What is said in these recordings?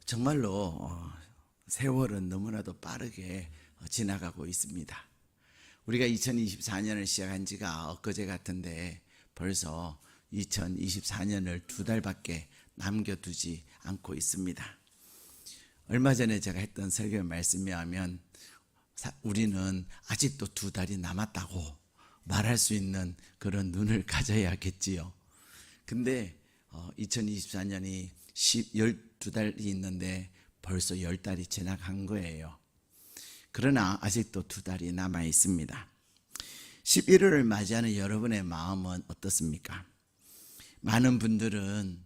정말로 세월은 너무나도 빠르게 지나가고 있습니다. 우리가 2024년을 시작한 지가 엊그제 같은데 벌써 2024년을 2달밖에 남겨두지 않고 있습니다. 얼마 전에 제가 했던 설교 말씀에 하면 우리는 아직도 2달이 남았다고 말할 수 있는 그런 눈을 가져야겠지요. 근데 2024년이 12달이 있는데 벌써 10달이 지나간 거예요. 그러나 아직도 2달이 남아 있습니다. 11월을 맞이하는 여러분의 마음은 어떻습니까? 많은 분들은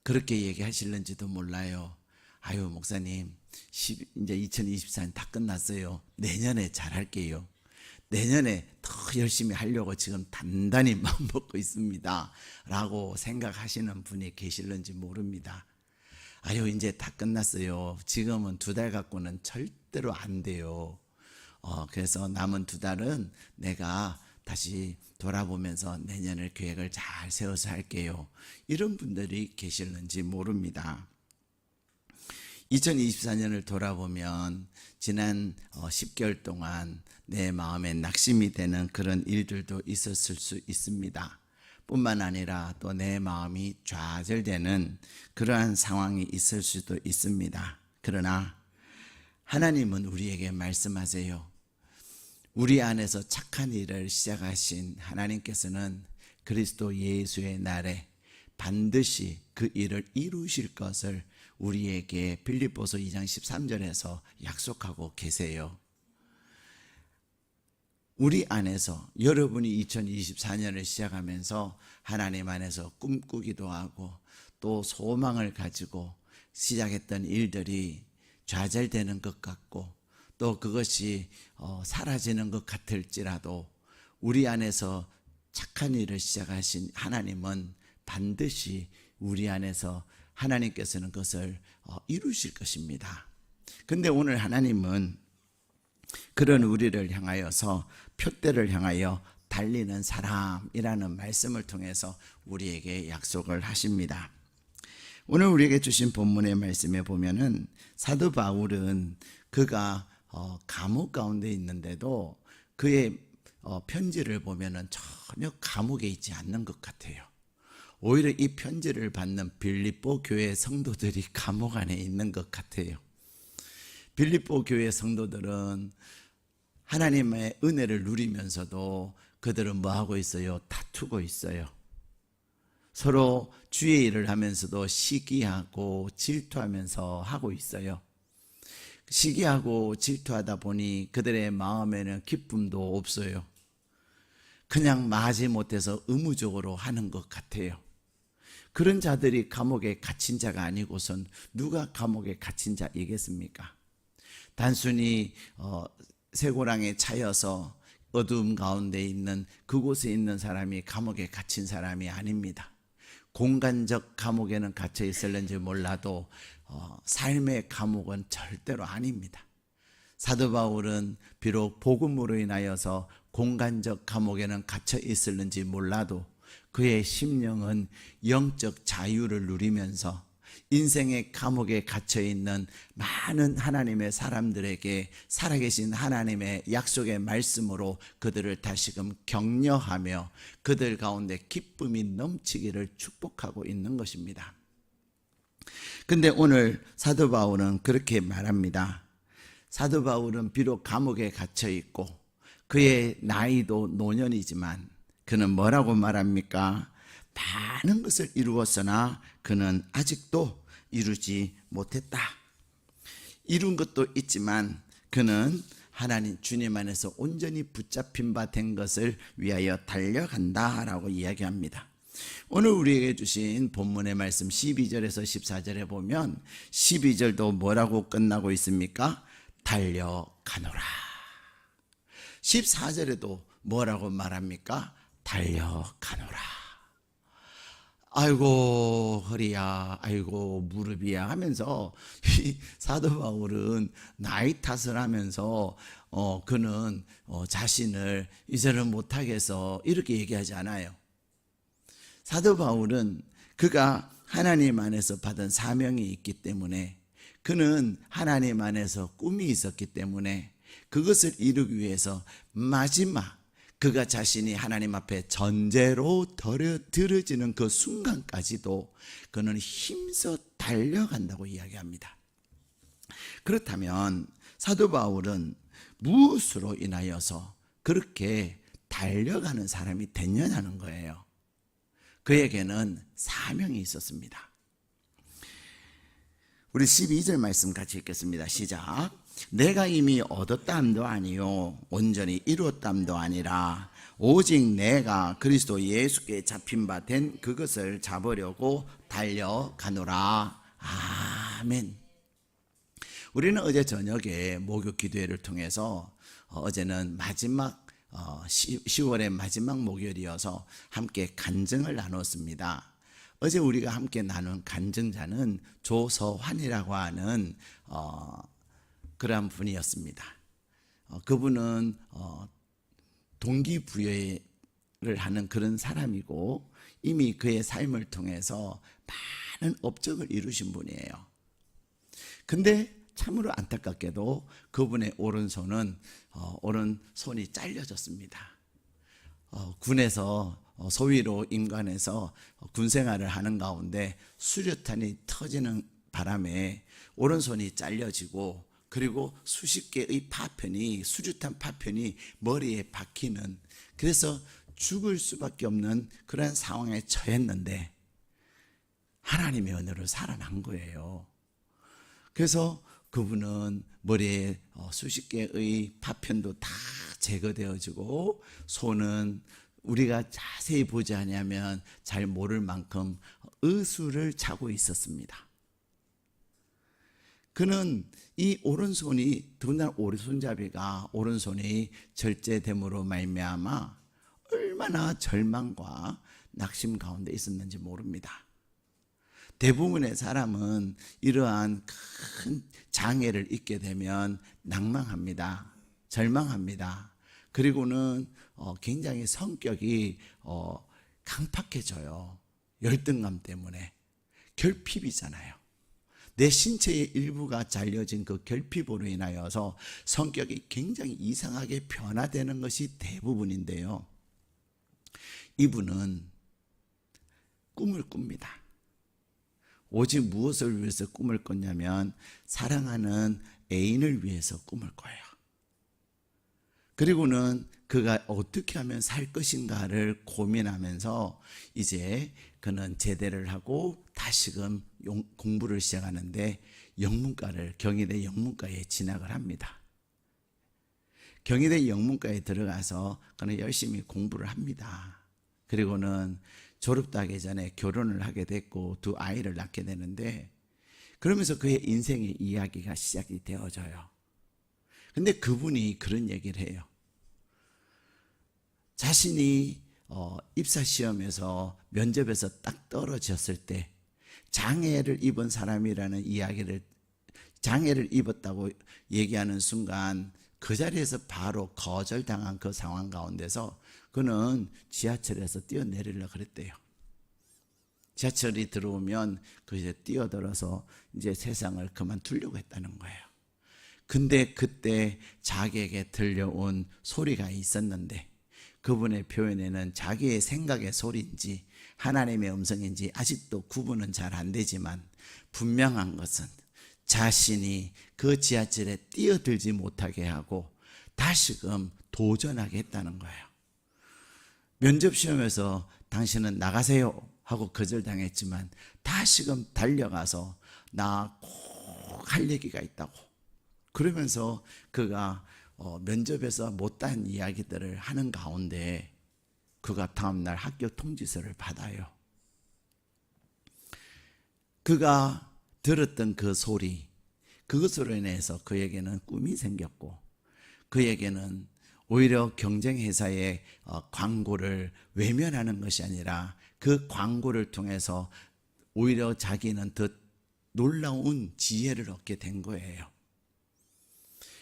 그렇게 얘기하실는지도 몰라요. 아유 목사님, 이제 2024년 다 끝났어요. 내년에 잘할게요. 내년에 더 열심히 하려고 지금 단단히 마음먹고 있습니다 라고 생각하시는 분이 계실는지 모릅니다. 아유 이제 다 끝났어요. 지금은 2달 갖고는 절대로 안 돼요. 그래서 남은 2달은 내가 다시 돌아보면서 내년을 계획을 잘 세워서 할게요. 이런 분들이 계실는지 모릅니다. 2024년을 돌아보면 지난 10개월 동안 내 마음에 낙심이 되는 그런 일들도 있었을 수 있습니다. 뿐만 아니라 또 내 마음이 좌절되는 그러한 상황이 있을 수도 있습니다. 그러나 하나님은 우리에게 말씀하세요. 우리 안에서 착한 일을 시작하신 하나님께서는 그리스도 예수의 날에 반드시 그 일을 이루실 것을 우리에게 빌립보서 2장 13절에서 약속하고 계세요. 우리 안에서 여러분이 2024년을 시작하면서 하나님 안에서 꿈꾸기도 하고 또 소망을 가지고 시작했던 일들이 좌절되는 것 같고 또 그것이 사라지는 것 같을지라도 우리 안에서 착한 일을 시작하신 하나님은 반드시 우리 안에서 하나님께서는 그것을 이루실 것입니다. 근데 오늘 하나님은 그런 우리를 향하여서 표대를 향하여 달리는 사람이라는 말씀을 통해서 우리에게 약속을 하십니다. 오늘 우리에게 주신 본문의 말씀에 보면은 사도 바울은 그가 감옥 가운데 있는데도 그의 편지를 보면은 전혀 감옥에 있지 않는 것 같아요. 오히려 이 편지를 받는 빌립보 교회 성도들이 감옥 안에 있는 것 같아요. 빌립보 교회 성도들은 하나님의 은혜를 누리면서도 그들은 뭐하고 있어요? 다투고 있어요. 서로 주의 일을 하면서도 시기하고 질투하면서 하고 있어요. 시기하고 질투하다 보니 그들의 마음에는 기쁨도 없어요. 그냥 마지못해서 의무적으로 하는 것 같아요. 그런 자들이 감옥에 갇힌 자가 아니고선 누가 감옥에 갇힌 자이겠습니까? 단순히 쇠고랑에 차여서 어두움 가운데 있는 그곳에 있는 사람이 감옥에 갇힌 사람이 아닙니다. 공간적 감옥에는 갇혀 있을는지 몰라도 삶의 감옥은 절대로 아닙니다. 사도 바울은 비록 복음으로 인하여서 공간적 감옥에는 갇혀 있을는지 몰라도 그의 심령은 영적 자유를 누리면서 인생의 감옥에 갇혀있는 많은 하나님의 사람들에게 살아계신 하나님의 약속의 말씀으로 그들을 다시금 격려하며 그들 가운데 기쁨이 넘치기를 축복하고 있는 것입니다. 근데 오늘 사도 바울은 그렇게 말합니다. 사도 바울은 비록 감옥에 갇혀있고 그의 나이도 노년이지만 그는 뭐라고 말합니까? 많은 것을 이루었으나 그는 아직도 이루지 못했다. 이룬 것도 있지만 그는 하나님 주님 안에서 온전히 붙잡힌 바 된 것을 위하여 달려간다 라고 이야기합니다. 오늘 우리에게 주신 본문의 말씀 12절에서 14절에 보면 12절도 뭐라고 끝나고 있습니까? 달려가노라. 14절에도 뭐라고 말합니까? 달려가노라. 아이고 허리야, 아이고 무릎이야 하면서 이 사도 바울은 나이 탓을 하면서 그는 자신을 이제는 못하겠어 이렇게 얘기하지 않아요. 사도 바울은 그가 하나님 안에서 받은 사명이 있기 때문에 그는 하나님 안에서 꿈이 있었기 때문에 그것을 이루기 위해서 마지막 그가 자신이 하나님 앞에 전제로 들어지는 그 순간까지도 그는 힘써 달려간다고 이야기합니다. 그렇다면 사도 바울은 무엇으로 인하여서 그렇게 달려가는 사람이 됐냐는 거예요. 그에게는 사명이 있었습니다. 우리 12절 말씀 같이 읽겠습니다. 시작. 내가 이미 얻었담도 아니요 온전히 이루었담도 아니라 오직 내가 그리스도 예수께 잡힌 바 된 그것을 잡으려고 달려가노라. 아멘. 우리는 어제 저녁에 목요 기도회를 통해서 어제는 마지막 10월의 마지막 목요일이어서 함께 간증을 나눴습니다. 어제 우리가 함께 나눈 간증자는 조서환이라고 하는 그러한 분이었습니다. 그분은 동기부여를 하는 그런 사람이고 이미 그의 삶을 통해서 많은 업적을 이루신 분이에요. 근데 참으로 안타깝게도 그분의 오른손이 잘려졌습니다. 군에서 소위로 임관해서 군생활을 하는 가운데 수류탄이 터지는 바람에 오른손이 잘려지고 그리고 수십 개의 수류탄 파편이 머리에 박히는, 그래서 죽을 수밖에 없는 그런 상황에 처했는데 하나님의 은혜로 살아난 거예요. 그래서 그분은 머리에 수십 개의 파편도 다 제거되어지고 손은 우리가 자세히 보지 않으면 잘 모를 만큼 의수를 차고 있었습니다. 그는 이 오른손이, 더군다나 오른손이 절제됨으로 말미암아 얼마나 절망과 낙심 가운데 있었는지 모릅니다. 대부분의 사람은 이러한 큰 장애를 입게 되면 낭망합니다. 절망합니다. 그리고는 굉장히 성격이 강팍해져요. 열등감 때문에. 결핍이잖아요. 내 신체의 일부가 잘려진 그 결핍으로 인하여서 성격이 굉장히 이상하게 변화되는 것이 대부분인데요. 이분은 꿈을 꿉니다. 오직 무엇을 위해서 꿈을 꿨냐면 사랑하는 애인을 위해서 꿈을 꿔요. 그리고는 그가 어떻게 하면 살 것인가를 고민하면서 이제 그는 제대를 하고 다시금 공부를 시작하는데 경희대 영문과에 진학을 합니다. 경희대 영문과에 들어가서 그는 열심히 공부를 합니다. 그리고는 졸업도 하기 전에 결혼을 하게 됐고 두 아이를 낳게 되는데, 그러면서 그의 인생의 이야기가 시작이 되어져요. 근데 그분이 그런 얘기를 해요. 자신이 입사시험에서 면접에서 딱 떨어졌을 때 장애를 입은 사람이라는 장애를 입었다고 얘기하는 순간 그 자리에서 바로 거절당한 그 상황 가운데서 그는 지하철에서 뛰어내리려고 그랬대요. 지하철이 들어오면 그 이제 뛰어들어서 이제 세상을 그만두려고 했다는 거예요. 근데 그때 자기에게 들려온 소리가 있었는데 그분의 표현에는 자기의 생각의 소리인지 하나님의 음성인지 아직도 구분은 잘 안 되지만 분명한 것은 자신이 그 지하철에 뛰어들지 못하게 하고 다시금 도전하게 했다는 거예요. 면접시험에서 당신은 나가세요 하고 거절당했지만 다시금 달려가서 나 꼭 할 얘기가 있다고 그러면서 그가 면접에서 못한 이야기들을 하는 가운데 그가 다음날 합격 통지서를 받아요. 그가 들었던 그 소리, 그것으로 인해서 그에게는 꿈이 생겼고 그에게는 오히려 경쟁회사의 광고를 외면하는 것이 아니라 그 광고를 통해서 오히려 자기는 더 놀라운 지혜를 얻게 된 거예요.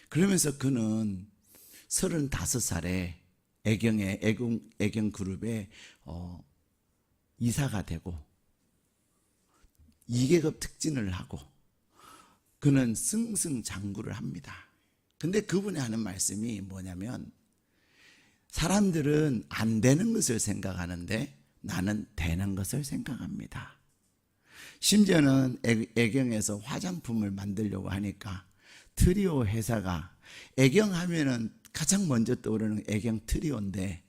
그러면서 그는 35살에 애경그룹에 이사가 되고 2계급 특진을 하고 그는 승승장구를 합니다. 근데 그분이 하는 말씀이 뭐냐면, 사람들은 안 되는 것을 생각하는데 나는 되는 것을 생각합니다. 심지어는 애경에서 화장품을 만들려고 하니까 트리오 회사가, 애경하면은 가장 먼저 떠오르는 애경 트리오인데,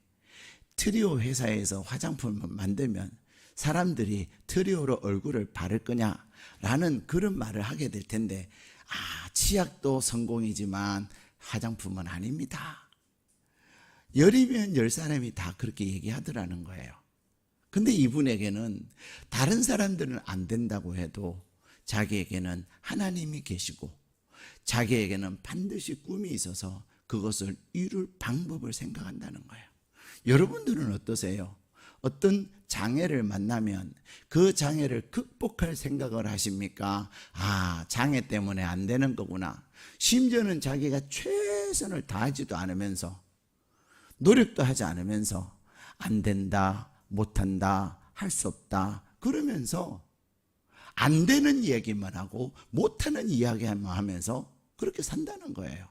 트리오 회사에서 화장품을 만들면 사람들이 트리오로 얼굴을 바를 거냐라는 그런 말을 하게 될 텐데, 치약도 성공이지만 화장품은 아닙니다. 열이면 열 사람이 다 그렇게 얘기하더라는 거예요. 근데 이분에게는 다른 사람들은 안 된다고 해도 자기에게는 하나님이 계시고 자기에게는 반드시 꿈이 있어서 그것을 이룰 방법을 생각한다는 거예요. 여러분들은 어떠세요? 어떤 장애를 만나면 그 장애를 극복할 생각을 하십니까? 장애 때문에 안 되는 거구나. 심지어는 자기가 최선을 다하지도 않으면서, 노력도 하지 않으면서 안 된다, 못한다, 할 수 없다 그러면서 안 되는 이야기만 하고 못하는 이야기만 하면서 그렇게 산다는 거예요.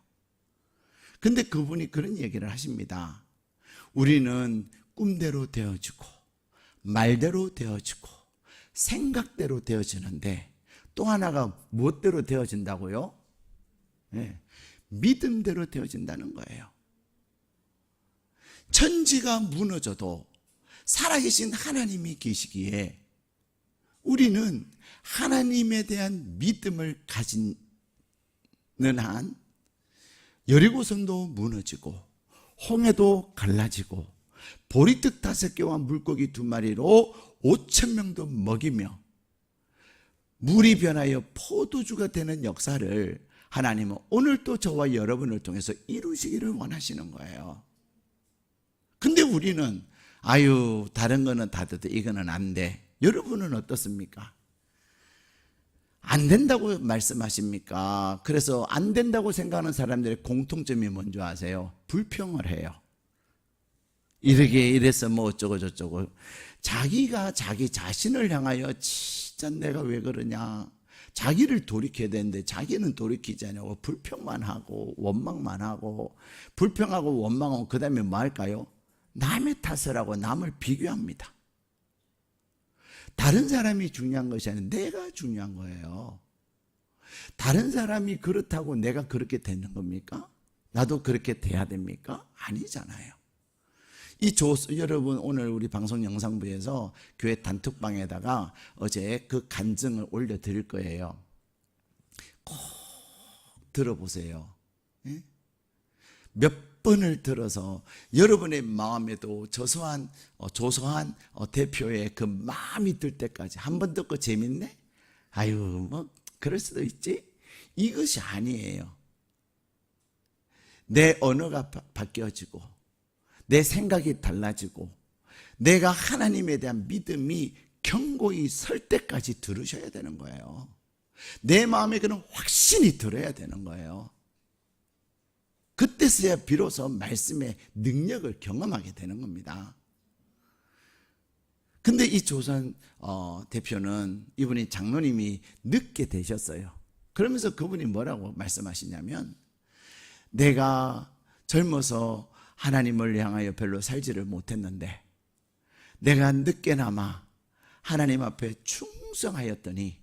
근데 그분이 그런 얘기를 하십니다. 우리는 꿈대로 되어지고 말대로 되어지고 생각대로 되어지는데, 또 하나가 무엇대로 되어진다고요? 믿음대로 되어진다는 거예요. 천지가 무너져도 살아계신 하나님이 계시기에 우리는 하나님에 대한 믿음을 가지는 한 여리고성도 무너지고 홍해도 갈라지고 보리떡 5개와 물고기 2마리로 5,000명도 먹이며 물이 변하여 포도주가 되는 역사를 하나님은 오늘 또 저와 여러분을 통해서 이루시기를 원하시는 거예요. 근데 우리는 다른 거는 다 돼도 이거는 안 돼. 여러분은 어떻습니까? 안 된다고 말씀하십니까? 그래서 안 된다고 생각하는 사람들의 공통점이 뭔지 아세요? 불평을 해요. 이래서 뭐 어쩌고 저쩌고, 자기가 자기 자신을 향하여 진짜 내가 왜 그러냐, 자기를 돌이켜야 되는데 자기는 돌이키지 않고 불평만 하고 원망만 하고, 불평하고 원망하고 그 다음에 뭐 할까요? 남의 탓을 하고 남을 비교합니다. 다른 사람이 중요한 것이 아니라 내가 중요한 거예요. 다른 사람이 그렇다고 내가 그렇게 되는 겁니까? 나도 그렇게 돼야 됩니까? 아니잖아요. 여러분, 오늘 우리 방송 영상부에서 교회 단톡방에다가 어제 그 간증을 올려드릴 거예요. 꼭 들어보세요. 몇 번을 들어서 여러분의 마음에도 조소한 대표의 그 마음이 들 때까지 한 번 듣고 재밌네? 뭐 그럴 수도 있지? 이것이 아니에요. 내 언어가 바뀌어지고 내 생각이 달라지고 내가 하나님에 대한 믿음이 견고히 설 때까지 들으셔야 되는 거예요. 내 마음에 그런 확신이 들어야 되는 거예요. 그때서야 비로소 말씀의 능력을 경험하게 되는 겁니다. 근데 이 조선 대표는, 이분이 장로님이 늦게 되셨어요. 그러면서 그분이 뭐라고 말씀하시냐면, 내가 젊어서 하나님을 향하여 별로 살지를 못했는데 내가 늦게나마 하나님 앞에 충성하였더니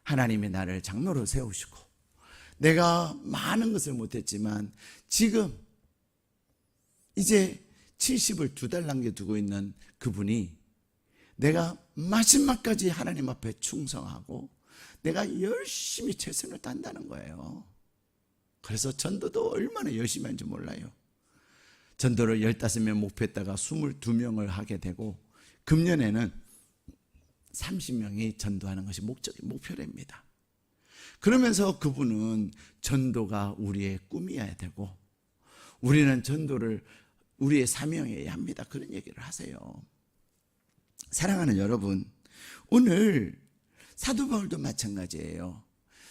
하나님이 나를 장로로 세우시고, 내가 많은 것을 못했지만 지금 이제 70을 2달 남겨두고 있는 그분이 내가 마지막까지 하나님 앞에 충성하고 내가 열심히 최선을 다한다는 거예요. 그래서 전도도 얼마나 열심히 하는지 몰라요. 전도를 15명 목표했다가 22명을 하게 되고, 금년에는 30명이 전도하는 것이 목표랍니다. 그러면서 그분은 전도가 우리의 꿈이어야 되고 우리는 전도를 우리의 사명이어야 합니다. 그런 얘기를 하세요. 사랑하는 여러분, 오늘 사도 바울도 마찬가지예요.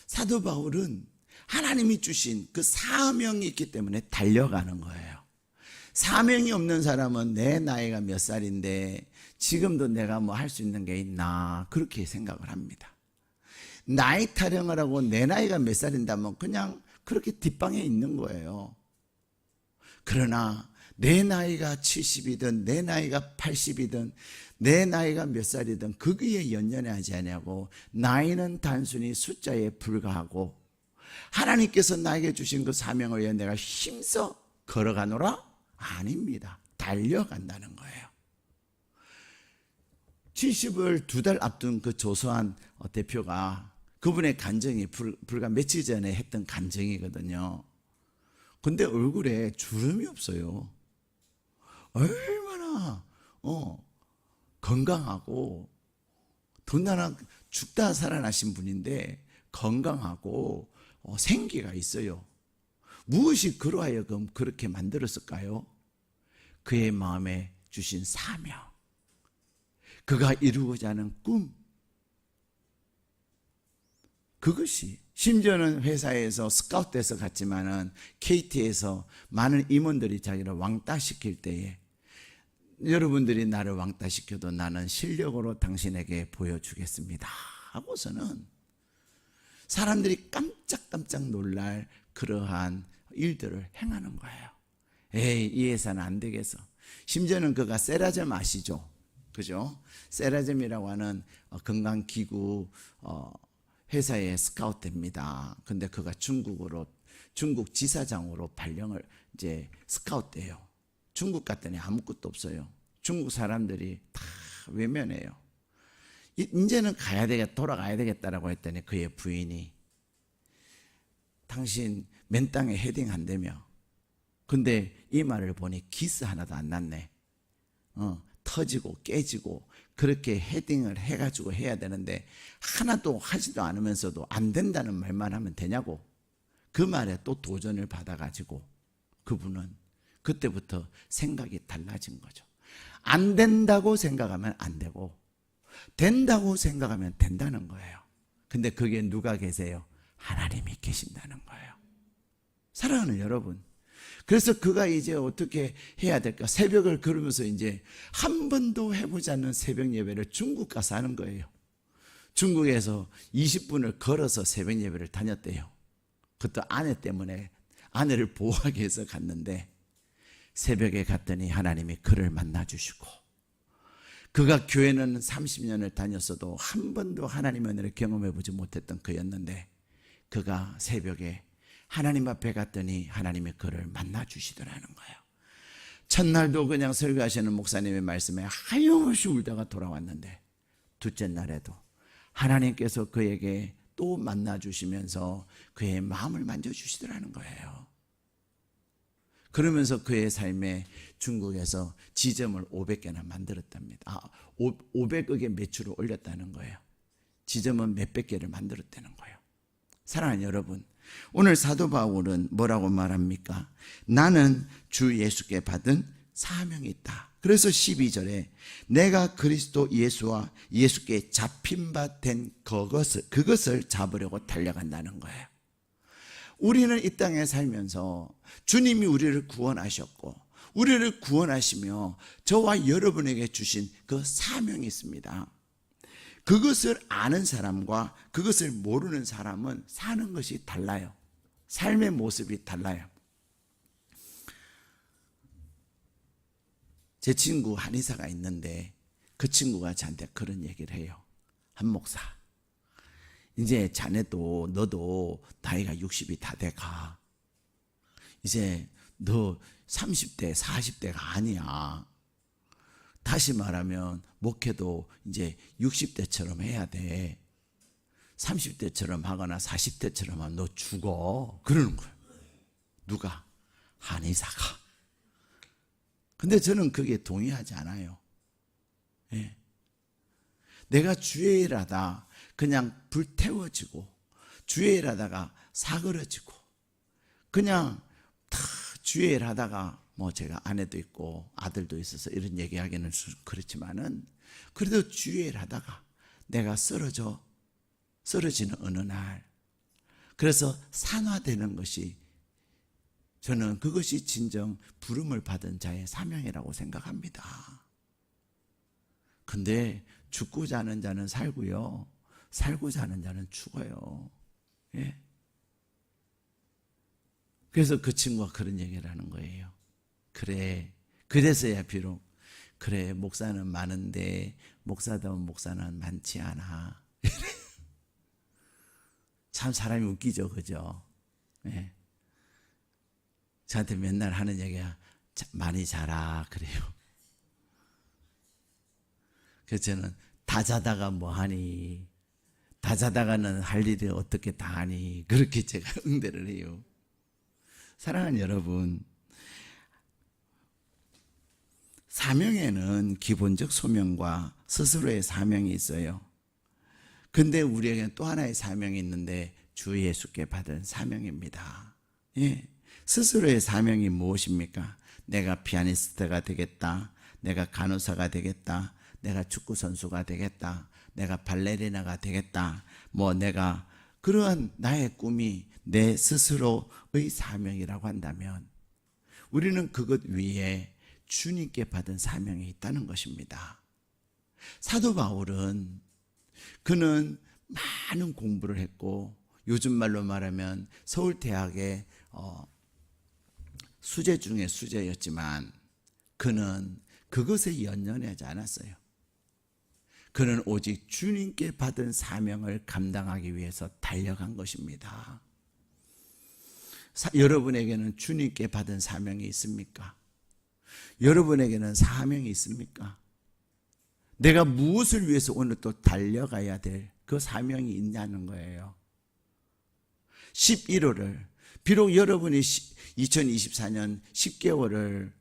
사도 바울은 하나님이 주신 그 사명이 있기 때문에 달려가는 거예요. 사명이 없는 사람은 내 나이가 몇 살인데 지금도 내가 뭐 할 수 있는 게 있나, 그렇게 생각을 합니다. 나이 타령을 하고 내 나이가 몇 살인다면 그냥 그렇게 뒷방에 있는 거예요. 그러나 내 나이가 70이든 내 나이가 80이든 내 나이가 몇 살이든 거기에 연연하지 않냐고. 나이는 단순히 숫자에 불과하고 하나님께서 나에게 주신 그 사명을 위해 내가 힘써 걸어가노라? 아닙니다. 달려간다는 거예요. 70을 2달 앞둔 그 조소한 대표가 그분의 간증이 불과 며칠 전에 했던 간증이거든요. 근데 얼굴에 주름이 없어요. 얼마나 건강하고 더군다나 죽다 살아나신 분인데 건강하고 생기가 있어요. 무엇이 그로 하여금 그렇게 만들었을까요? 그의 마음에 주신 사명, 그가 이루고자 하는 꿈, 그것이 심지어는 회사에서 스카우트돼서 갔지만은 KT에서 많은 임원들이 자기를 왕따시킬 때에 여러분들이 나를 왕따시켜도 나는 실력으로 당신에게 보여주겠습니다 하고서는 사람들이 깜짝깜짝 놀랄 그러한 일들을 행하는 거예요. 에이, 이 회사는 안 되겠어. 심지어는 그가 세라젬 아시죠? 그죠? 세라젬이라고 하는 건강기구 회사에 스카우트됩니다. 근데 그가 중국 지사장으로 발령을 이제 스카우트돼요. 중국 갔더니 아무것도 없어요. 중국 사람들이 다 외면해요. 이제는 돌아가야 되겠다라고 했더니 그의 부인이 당신 맨 땅에 헤딩 안 되며, 근데 이 말을 보니 기스 하나도 안 났네. 터지고 깨지고 그렇게 헤딩을 해가지고 해야 되는데 하나도 하지도 않으면서도 안 된다는 말만 하면 되냐고. 그 말에 또 도전을 받아가지고 그분은 그때부터 생각이 달라진 거죠. 안 된다고 생각하면 안 되고 된다고 생각하면 된다는 거예요. 근데 거기에 누가 계세요? 하나님이 계신다는 거예요. 사랑하는 여러분, 그래서 그가 이제 어떻게 해야 될까? 새벽을 걸으면서 이제 한 번도 해보지 않는 새벽 예배를 중국 가서 하는 거예요. 중국에서 20분을 걸어서 새벽 예배를 다녔대요. 그것도 아내 때문에 아내를 보호하기 위해서 갔는데 새벽에 갔더니 하나님이 그를 만나주시고, 그가 교회는 30년을 다녔어도 한 번도 하나님의 은혜를 경험해보지 못했던 그였는데 그가 새벽에 하나님 앞에 갔더니 하나님이 그를 만나주시더라는 거예요. 첫날도 그냥 설교하시는 목사님의 말씀에 하염없이 울다가 돌아왔는데 둘째 날에도 하나님께서 그에게 또 만나주시면서 그의 마음을 만져주시더라는 거예요. 그러면서 그의 삶에 중국에서 지점을 500개나 만들었답니다. 500억의 매출을 올렸다는 거예요. 지점은 몇백 개를 만들었다는 거예요. 사랑하는 여러분, 오늘 사도 바울은 뭐라고 말합니까? 나는 주 예수께 받은 사명이 있다. 그래서 12절에 내가 그리스도 예수와 예수께 잡힌 바 된 그것을 잡으려고 달려간다는 거예요. 우리는 이 땅에 살면서 주님이 우리를 구원하셨고 우리를 구원하시며 저와 여러분에게 주신 그 사명이 있습니다. 그것을 아는 사람과 그것을 모르는 사람은 사는 것이 달라요. 삶의 모습이 달라요. 제 친구 한의사가 있는데 그 친구가 저한테 그런 얘기를 해요. 한 목사, 이제 자네도 너도 나이가 60이 다 돼가. 이제 너 30대 40대가 아니야. 다시 말하면 목회도 이제 60대처럼 해야 돼. 30대처럼 하거나 40대처럼 하면 너 죽어. 그러는 거예요. 누가? 한의사가. 근데 저는 그게 동의하지 않아요. 예. 내가 주의 일하다 그냥 불태워지고 주의 일하다가 사그러지고 그냥 다 주의 일하다가 뭐 제가 아내도 있고 아들도 있어서 이런 얘기하기는 그렇지만은 그래도 주의 일하다가 내가 쓰러지는 어느 날, 그래서 산화되는 것이, 저는 그것이 진정 부름을 받은 자의 사명이라고 생각합니다. 근데 죽고자 하는 자는 살고요, 살고자 하는 자는 죽어요. 예. 그래서 그 친구가 그런 얘기를 하는 거예요. 그래, 그래서야 비록 그래, 목사는 많은데 목사다운 목사는 많지 않아. 참 사람이 웃기죠, 그죠? 예. 저한테 맨날 하는 얘기가 많이 자라 그래요. 그래서 저는 다 자다가 뭐하니, 다 자다가는 할 일이 어떻게 다 하니, 그렇게 제가 응대를 해요. 사랑하는 여러분, 사명에는 기본적 소명과 스스로의 사명이 있어요. 근데 우리에게는 또 하나의 사명이 있는데 주 예수께 받은 사명입니다. 예. 스스로의 사명이 무엇입니까? 내가 피아니스트가 되겠다, 내가 간호사가 되겠다, 내가 축구선수가 되겠다, 내가 발레리나가 되겠다, 내가 그러한 나의 꿈이 내 스스로의 사명이라고 한다면 우리는 그것 위에 주님께 받은 사명이 있다는 것입니다. 사도 바울은 그는 많은 공부를 했고 요즘 말로 말하면 서울대학의 수재 중에 수재였지만 그는 그것에 연연하지 않았어요. 그는 오직 주님께 받은 사명을 감당하기 위해서 달려간 것입니다. 여러분에게는 주님께 받은 사명이 있습니까? 여러분에게는 사명이 있습니까? 내가 무엇을 위해서 오늘 또 달려가야 될 그 사명이 있냐는 거예요. 11호를 비록 여러분이 2024년 10개월을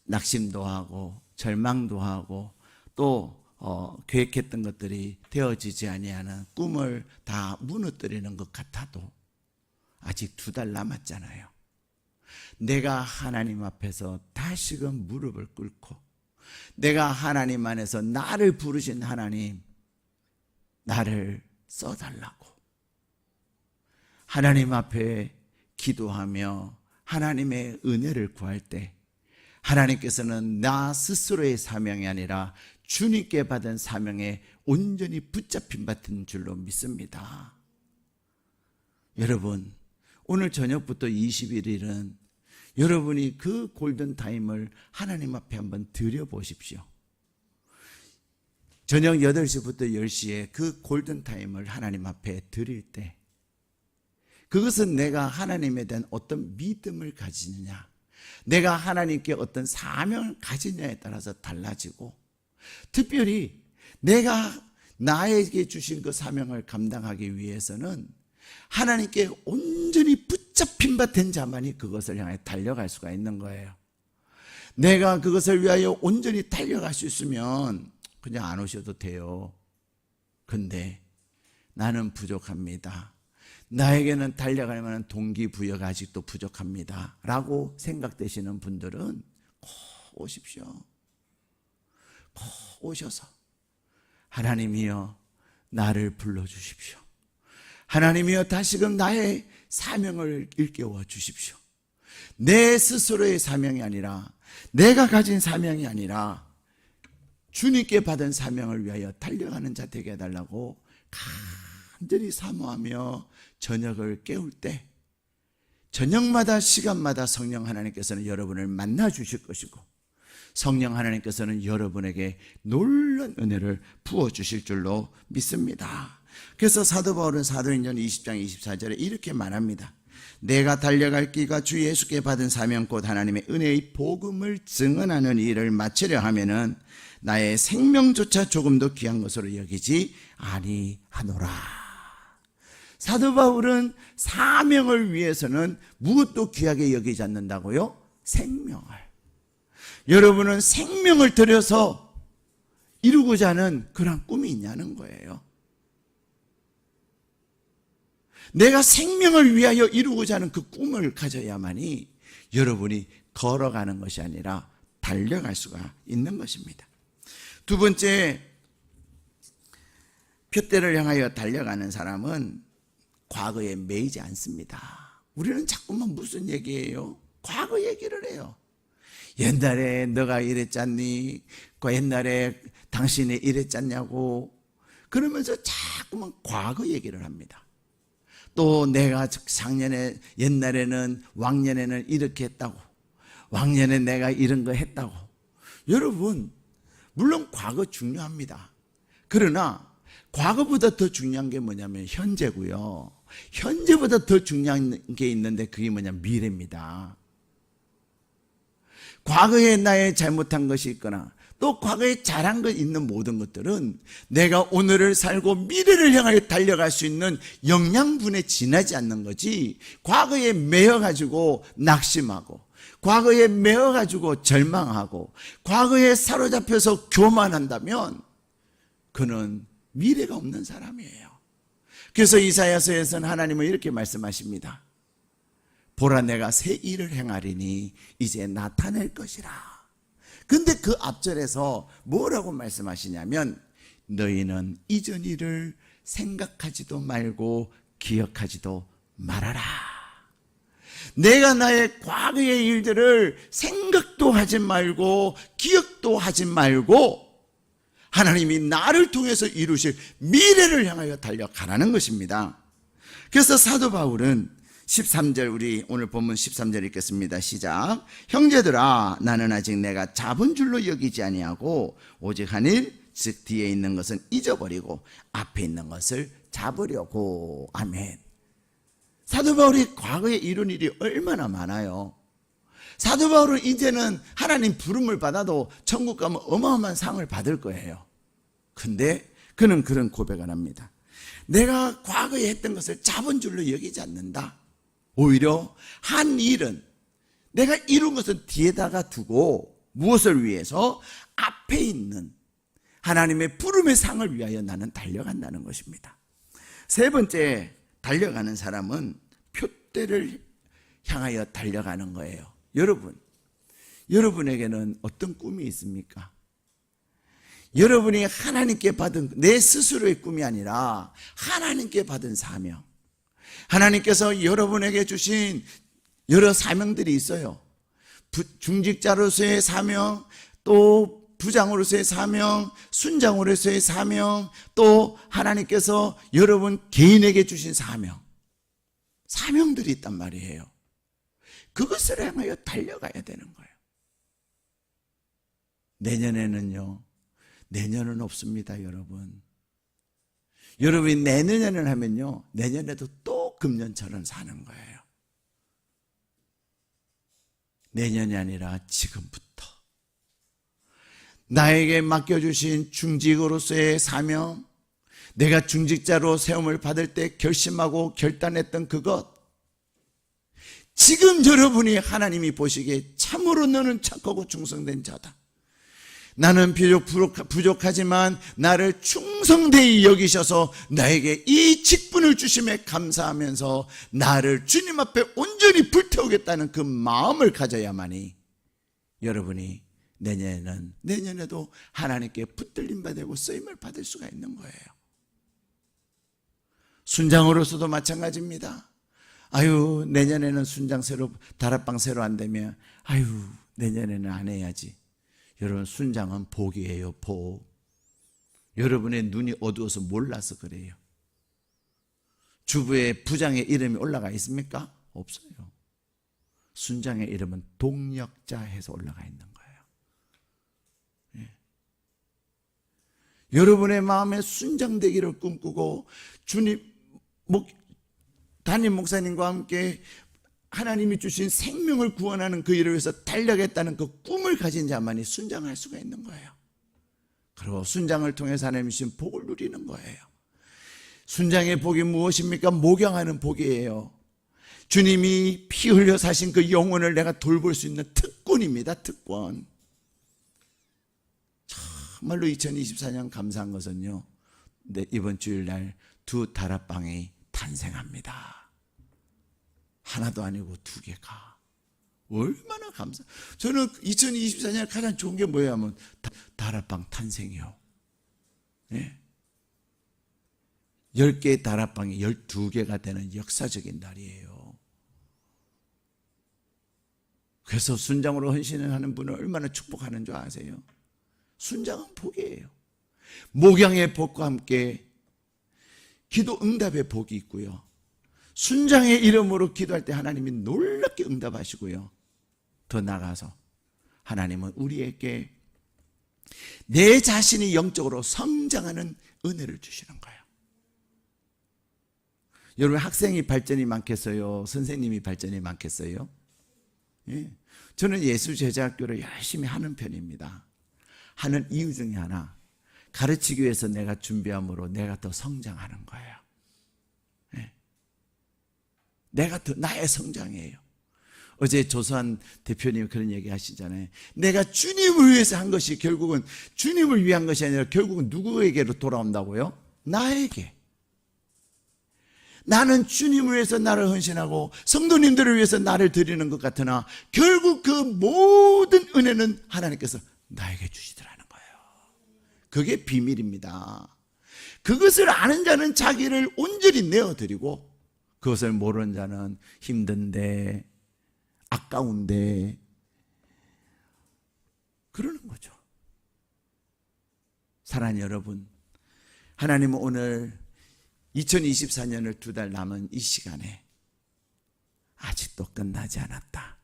낙심도 하고 절망도 하고 또 계획했던 것들이 되어지지 아니하는 꿈을 다 무너뜨리는 것 같아도 아직 2달 남았잖아요. 내가 하나님 앞에서 다시금 무릎을 꿇고 내가 하나님 안에서 나를 부르신 하나님, 나를 써달라고 하나님 앞에 기도하며 하나님의 은혜를 구할 때 하나님께서는 나 스스로의 사명이 아니라 주님께 받은 사명에 온전히 붙잡힌 같은 줄로 믿습니다. 여러분, 오늘 저녁부터 21일은 여러분이 그 골든타임을 하나님 앞에 한번 드려보십시오. 저녁 8시부터 10시에 그 골든타임을 하나님 앞에 드릴 때 그것은 내가 하나님에 대한 어떤 믿음을 가지느냐, 내가 하나님께 어떤 사명을 가지느냐에 따라서 달라지고, 특별히 내가 나에게 주신 그 사명을 감당하기 위해서는 하나님께 온전히 붙잡힌 바 된 자만이 그것을 향해 달려갈 수가 있는 거예요. 내가 그것을 위하여 온전히 달려갈 수 있으면 그냥 안 오셔도 돼요. 근데 나는 부족합니다. 나에게는 달려갈 만한 동기부여가 아직도 부족합니다 라고 생각되시는 분들은 꼭 오십시오. 꼭 오셔서 하나님이여 나를 불러주십시오. 하나님이여 다시금 나의 사명을 일깨워 주십시오. 내 스스로의 사명이 아니라, 내가 가진 사명이 아니라 주님께 받은 사명을 위하여 달려가는 자 되게 해달라고 간절히 사모하며 저녁을 깨울 때, 저녁마다 시간마다 성령 하나님께서는 여러분을 만나 주실 것이고 성령 하나님께서는 여러분에게 놀라운 은혜를 부어 주실 줄로 믿습니다. 그래서 사도 바울은 사도행전 20장 24절에 이렇게 말합니다. 내가 달려갈 길과 주 예수께 받은 사명 곧 하나님의 은혜의 복음을 증언하는 일을 마치려 하면은 나의 생명조차 조금도 귀한 것으로 여기지 아니하노라. 사도 바울은 사명을 위해서는 무엇도 귀하게 여기지 않는다고요? 생명을. 여러분은 생명을 들여서 이루고자 하는 그런 꿈이 있냐는 거예요. 내가 생명을 위하여 이루고자 하는 그 꿈을 가져야만이 여러분이 걸어가는 것이 아니라 달려갈 수가 있는 것입니다. 두 번째, 표대를 향하여 달려가는 사람은 과거에 매이지 않습니다. 우리는 자꾸만 무슨 얘기예요? 과거 얘기를 해요. 옛날에 너가 이랬잖니? 그 옛날에 당신이 이랬잖냐고. 그러면서 자꾸 자꾸만 과거 얘기를 합니다. 또 내가 작년에 옛날에는 왕년에는 이렇게 했다고, 왕년에 내가 이런 거 했다고. 여러분, 물론 과거 중요합니다. 그러나 과거보다 더 중요한 게 뭐냐면 현재고요. 현재보다 더 중요한 게 있는데 그게 뭐냐면 미래입니다. 과거에 나의 잘못한 것이 있거나 또 과거에 잘한 것 있는 모든 것들은 내가 오늘을 살고 미래를 향하여 달려갈 수 있는 영양분에 지나지 않는 거지, 과거에 매여가지고 낙심하고 과거에 매여가지고 절망하고 과거에 사로잡혀서 교만한다면 그는 미래가 없는 사람이에요. 그래서 이사야서에서는 하나님은 이렇게 말씀하십니다. 보라, 내가 새 일을 행하리니 이제 나타낼 것이라. 근데 그 앞절에서 뭐라고 말씀하시냐면 너희는 이전 일을 생각하지도 말고 기억하지도 말아라. 내가 나의 과거의 일들을 생각도 하지 말고 기억도 하지 말고 하나님이 나를 통해서 이루실 미래를 향하여 달려가라는 것입니다. 그래서 사도 바울은 13절, 우리 오늘 본문 13절 읽겠습니다. 시작. 형제들아, 나는 아직 내가 잡은 줄로 여기지 아니하고 오직 한 일, 즉 뒤에 있는 것은 잊어버리고 앞에 있는 것을 잡으려고. 아멘. 사도 바울이 과거에 이룬 일이 얼마나 많아요. 사도 바울은 이제는 하나님 부름을 받아도 천국 가면 어마어마한 상을 받을 거예요. 근데 그는 그런 고백을 합니다. 내가 과거에 했던 것을 잡은 줄로 여기지 않는다. 오히려 한 일은, 내가 이룬 것은 뒤에다가 두고 무엇을 위해서? 앞에 있는 하나님의 부름의 상을 위하여 나는 달려간다는 것입니다. 세 번째, 달려가는 사람은 표대를 향하여 달려가는 거예요. 여러분에게는 어떤 꿈이 있습니까? 여러분이 하나님께 받은, 내 스스로의 꿈이 아니라 하나님께 받은 사명, 하나님께서 여러분에게 주신 여러 사명들이 있어요. 중직자로서의 사명, 또 부장으로서의 사명, 순장으로서의 사명, 또 하나님께서 여러분 개인에게 주신 사명들이 있단 말이에요. 그것을 향하여 달려가야 되는 거예요. 내년은 없습니다, 여러분. 여러분이 내년을 하면요, 내년에도 또 금년처럼 사는 거예요. 내년이 아니라 지금부터 나에게 맡겨주신 중직으로서의 사명, 내가 중직자로 세움을 받을 때 결심하고 결단했던 그것, 지금 여러분이 하나님이 보시기에 참으로 너는 착하고 충성된 자다, 나는 비록 부족하지만 나를 충성되이 여기셔서 나에게 이 직분을 주심에 감사하면서 나를 주님 앞에 온전히 불태우겠다는 그 마음을 가져야만이 여러분이 내년에도 하나님께 붙들림 받고 쓰임을 받을 수가 있는 거예요. 순장으로서도 마찬가지입니다. 아유, 내년에는 순장 다락방 새로 안 되면 아유, 내년에는 안 해야지. 여러분, 순장은 복이에요, 복. 여러분의 눈이 어두워서 몰라서 그래요. 주부의 부장의 이름이 올라가 있습니까? 없어요. 순장의 이름은 동력자 해서 올라가 있는 거예요. 예. 여러분의 마음에 순장되기를 꿈꾸고 담임 목사님과 함께 하나님이 주신 생명을 구원하는 그 일을 위해서 달려겠다는 그 꿈을 가진 자만이 순장할 수가 있는 거예요. 그리고 순장을 통해서 하나님이 주신 복을 누리는 거예요. 순장의 복이 무엇입니까? 목양하는 복이에요. 주님이 피 흘려 사신 그 영혼을 내가 돌볼 수 있는 특권입니다. 특권. 정말로 2024년 감사한 것은요, 이번 주일날 2 다락방이 탄생합니다. 하나도 아니고 2개가. 얼마나 감사. 저는 2024년 가장 좋은 게 뭐예요 하면 다락방 탄생이요. 예. 10개의 다락방이 12개가 되는 역사적인 날이에요. 그래서 순장으로 헌신을 하는 분을 얼마나 축복하는 줄 아세요? 순장은 복이에요. 목양의 복과 함께 기도 응답의 복이 있고요. 순장의 이름으로 기도할 때 하나님이 놀랍게 응답하시고요. 더 나아가서 하나님은 우리에게 내 자신이 영적으로 성장하는 은혜를 주시는 거예요. 여러분, 학생이 발전이 많겠어요? 선생님이 발전이 많겠어요? 예. 저는 예수제자학교를 열심히 하는 편입니다. 하는 이유 중에 하나, 가르치기 위해서 내가 준비함으로 내가 더 성장하는 거예요. 예. 내가 더 나의 성장이에요. 어제 조수환 대표님 그런 얘기 하시잖아요. 내가 주님을 위해서 한 것이 결국은 주님을 위한 것이 아니라 결국은 누구에게로 돌아온다고요? 나에게. 나는 주님을 위해서 나를 헌신하고 성도님들을 위해서 나를 드리는 것 같으나 결국 그 모든 은혜는 하나님께서 나에게 주시더라는 거예요. 그게 비밀입니다. 그것을 아는 자는 자기를 온전히 내어드리고, 그것을 모르는 자는 힘든데 아까운데 그러는 거죠. 사랑하는 여러분, 하나님은 오늘 2024년을 2달 남은 이 시간에 아직도 끝나지 않았다.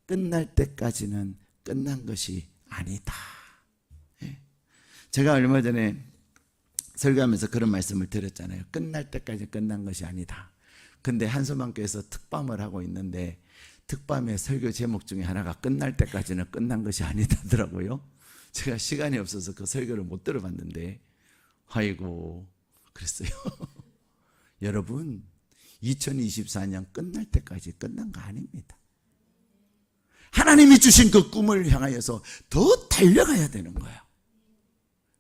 끝날 때까지는 끝난 것이 아니다. 제가 얼마 전에 설교하면서 그런 말씀을 드렸잖아요. 끝날 때까지 끝난 것이 아니다. 근데 한소망교에서 특밤을 하고 있는데 특밤의 설교 제목 중에 하나가 끝날 때까지는 끝난 것이 아니다더라고요. 제가 시간이 없어서 그 설교를 못 들어봤는데 아이고 그랬어요. 여러분, 2024년 끝날 때까지 끝난 거 아닙니다. 하나님이 주신 그 꿈을 향하여서 더 달려가야 되는 거예요.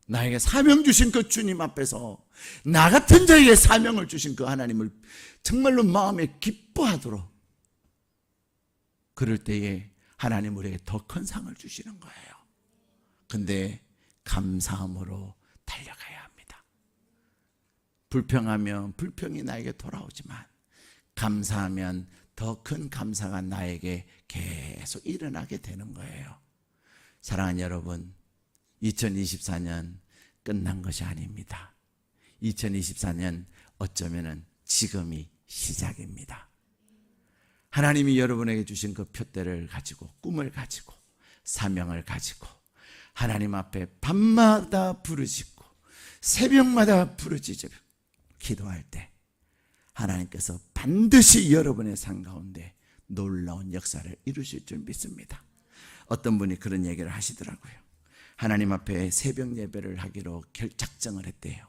나에게 사명 주신 그 주님 앞에서 나 같은 자에게 사명을 주신 그 하나님을 정말로 마음에 기뻐하도록, 그럴 때에 하나님 우리에게 더 큰 상을 주시는 거예요. 근데 감사함으로 달려가야 합니다. 불평하면 불평이 나에게 돌아오지만 감사하면 더 큰 감사가 나에게 계속 일어나게 되는 거예요. 사랑하는 여러분, 2024년 끝난 것이 아닙니다. 2024년 어쩌면은 지금이 시작입니다. 하나님이 여러분에게 주신 그 표대를 가지고, 꿈을 가지고, 사명을 가지고 하나님 앞에 밤마다 부르짖고 새벽마다 부르짖어 기도할 때 하나님께서 반드시 여러분의 삶 가운데 놀라운 역사를 이루실 줄 믿습니다. 어떤 분이 그런 얘기를 하시더라고요. 하나님 앞에 새벽 예배를 하기로 작정을 했대요.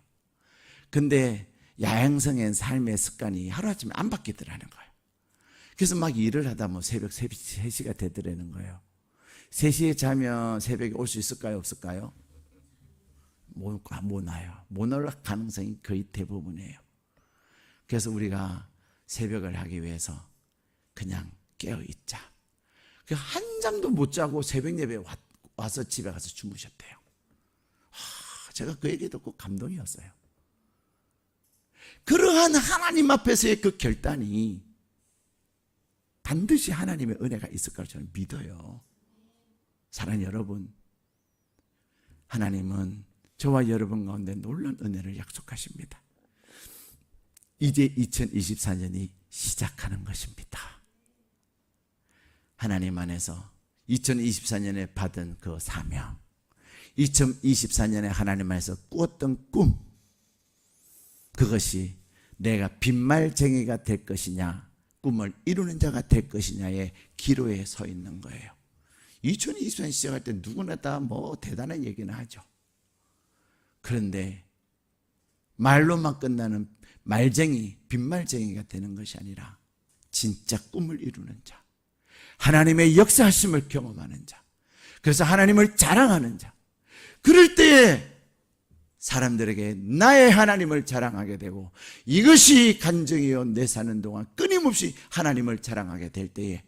근데 야행성의 삶의 습관이 하루아침에 안 바뀌더라는 거예요. 그래서 막 일을 하다 뭐 새벽 3시가 되더라는 거예요. 3시에 자면 새벽에 올 수 있을까요? 없을까요? 못 와요. 못 올 가능성이 거의 대부분이에요. 그래서 우리가 새벽을 하기 위해서 그냥 깨어있자. 한 잠도 못 자고 새벽 예배에 와서 집에 가서 주무셨대요. 제가 그 얘기 듣고 감동이었어요. 그러한 하나님 앞에서의 그 결단이 반드시 하나님의 은혜가 있을 거라고 저는 믿어요. 사랑하는 여러분, 하나님은 저와 여러분 가운데 놀라운 은혜를 약속하십니다. 이제 2024년이 시작하는 것입니다. 하나님 안에서 2024년에 받은 그 사명, 2024년에 하나님 안에서 꾸었던 꿈, 그것이 내가 빈말쟁이가 될 것이냐, 꿈을 이루는 자가 될 것이냐의 기로에 서 있는 거예요. 2024년 시작할 때 누구나 다 뭐 대단한 얘기는 하죠. 그런데 말로만 끝나는 말쟁이, 빈말쟁이가 되는 것이 아니라 진짜 꿈을 이루는 자, 하나님의 역사하심을 경험하는 자, 그래서 하나님을 자랑하는 자, 그럴 때에 사람들에게 나의 하나님을 자랑하게 되고, 이것이 간증이요 내 사는 동안 끊임없이 하나님을 자랑하게 될 때에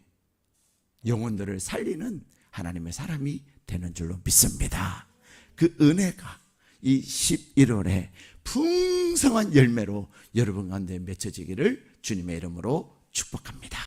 영혼들을 살리는 하나님의 사람이 되는 줄로 믿습니다. 그 은혜가 이 11월에 풍성한 열매로 여러분 가운데 맺혀지기를 주님의 이름으로 축복합니다.